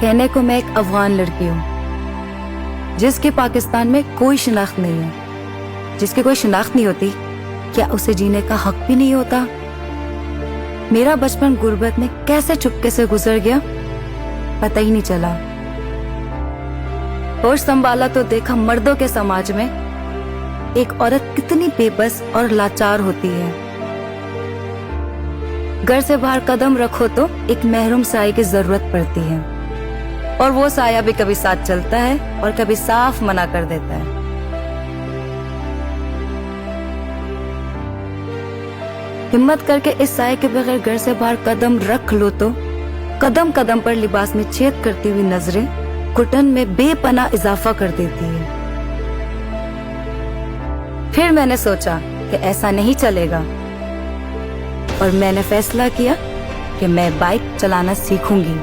कहने को मैं एक अफगान लड़की हूँ जिसके पाकिस्तान में कोई शिनाख्त नहीं है। जिसकी कोई शिनाख्त नहीं होती, क्या उसे जीने का हक भी नहीं होता? मेरा बचपन गुर्बत में कैसे चुपके से गुजर गया पता ही नहीं चला। होश संभाला तो देखा मर्दों के समाज में एक औरत कितनी बेबस और लाचार होती है। घर से बाहर कदम रखो तो एक महरूम साये की जरूरत पड़ती है, और वो साया भी कभी साथ चलता है और कभी साफ मना कर देता है। हिम्मत करके इस साये के बगैर घर से बाहर कदम रख लो तो कदम कदम पर लिबास में छेद करती हुई नजरें घुटन में बेपनाह इजाफा कर देती है। फिर मैंने सोचा कि ऐसा नहीं चलेगा, और मैंने फैसला किया कि मैं बाइक चलाना सीखूंगी।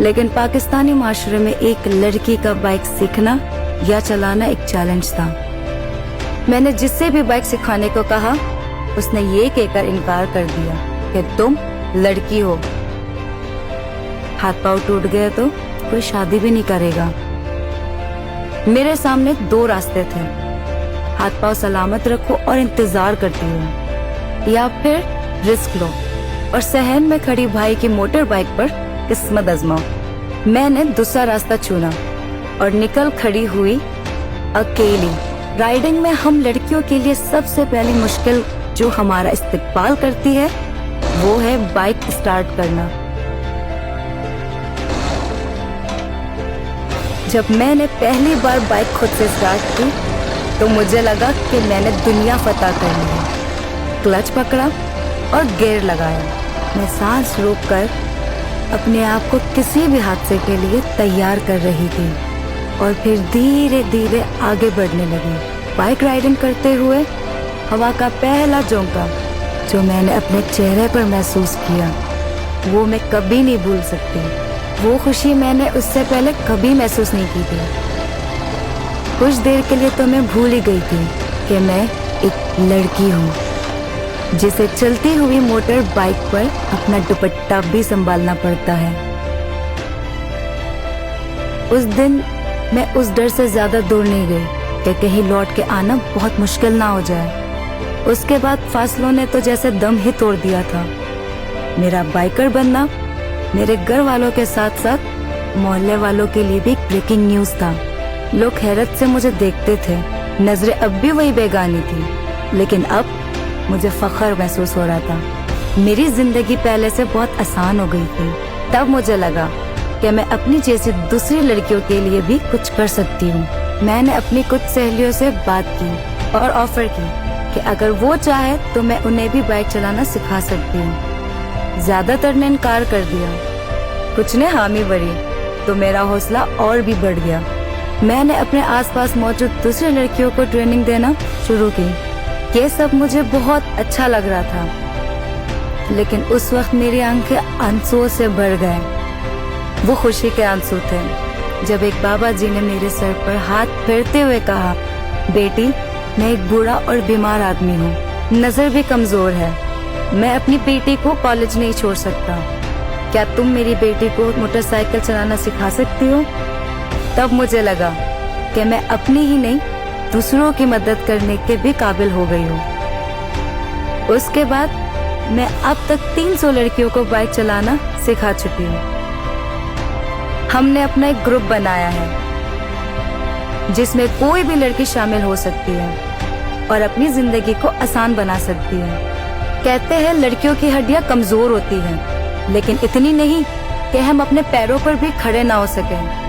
लेकिन पाकिस्तानी माशरे में एक लड़की का बाइक सीखना या चलाना एक चैलेंज था। मैंने जिससे भी बाइक सिखाने को कहा, उसने ये कहकर इनकार कर दिया कि तुम लड़की हो, हाथ पांव टूट गए तो कोई शादी भी नहीं करेगा। मेरे सामने दो रास्ते थे, हाथ पांव सलामत रखो और इंतजार करती हो, या फिर रिस्क लो और सहन में खड़ी भाई की मोटर बाइक पर किस्मत आजमाओ। मैंने दूसरा रास्ता चुना और निकल खड़ी हुई अकेली। राइडिंग में हम लड़कियों के लिए सबसे पहली मुश्किल जो हमारा इस्तेकबाल करती है वो है बाइक स्टार्ट करना। जब मैंने पहली बार बाइक खुद से स्टार्ट की तो मुझे लगा कि मैंने दुनिया फतह करनी है। क्लच पकड़ा और गियर लगाया। मैं सांस रोककर अपने आप को किसी भी हादसे के लिए तैयार कर रही थी, और फिर धीरे धीरे आगे बढ़ने लगी। बाइक राइडिंग करते हुए हवा का पहला झोंका जो मैंने अपने चेहरे पर महसूस किया वो मैं कभी नहीं भूल सकती। वो खुशी मैंने उससे पहले कभी महसूस नहीं की थी। कुछ देर के लिए तो मैं भूल ही गई थी कि मैं एक लड़की हूँ जिसे चलती हुई मोटर बाइक पर अपना दुपट्टा भी संभालना पड़ता है। उस दिन मैं उस डर से ज्यादा दूर नहीं गई कि कहीं लौट के आना बहुत मुश्किल ना हो जाए। उसके बाद फासलों ने तो जैसे दम ही तोड़ दिया था। मेरा बाइकर बनना मेरे घर वालों के साथ साथ मोहल्ले वालों के लिए भी एक ब्रेकिंग न्यूज था। लोग हैरत से मुझे देखते थे, नजरें अब भी वही बेगानी थी, लेकिन अब मुझे फख्र महसूस हो रहा था। मेरी जिंदगी पहले से बहुत आसान हो गई थी। तब मुझे लगा कि मैं अपनी जैसी दूसरी लड़कियों के लिए भी कुछ कर सकती हूँ। मैंने अपनी कुछ सहेलियों से बात की और ऑफर की कि अगर वो चाहे तो मैं उन्हें भी बाइक चलाना सिखा सकती हूँ। ज्यादातर ने इनकार कर दिया, कुछ ने हामी भरी, तो मेरा हौसला और भी बढ़ गया। मैंने अपने आसपास मौजूद दूसरी लड़कियों को ट्रेनिंग देना शुरू की। ये सब मुझे बहुत अच्छा लग रहा था, लेकिन उस वक्त मेरी आंखें आंसुओं से भर गए। वो खुशी के आंसू थे जब एक बाबा जी ने मेरे सर पर हाथ फेरते हुए कहा, बेटी मैं एक बूढ़ा और बीमार आदमी हूँ, नजर भी कमजोर है, मैं अपनी बेटी को कॉलेज नहीं छोड़ सकता, क्या तुम मेरी बेटी को मोटरसाइकिल चलाना सिखा सकती हो? तब मुझे लगा कि मैं अपनी ही नहीं दूसरों की मदद करने के भी काबिल हो गई हूँ। उसके बाद मैं अब तक 300 लड़कियों को बाइक चलाना सिखा चुकी हूँ। हमने अपना एक ग्रुप बनाया है जिसमें कोई भी लड़की शामिल हो सकती है और अपनी जिंदगी को आसान बना सकती है। कहते हैं लड़कियों की हड्डियां कमजोर होती हैं, लेकिन इतनी नहीं कि हम अपने पैरों पर भी खड़े ना हो सकें।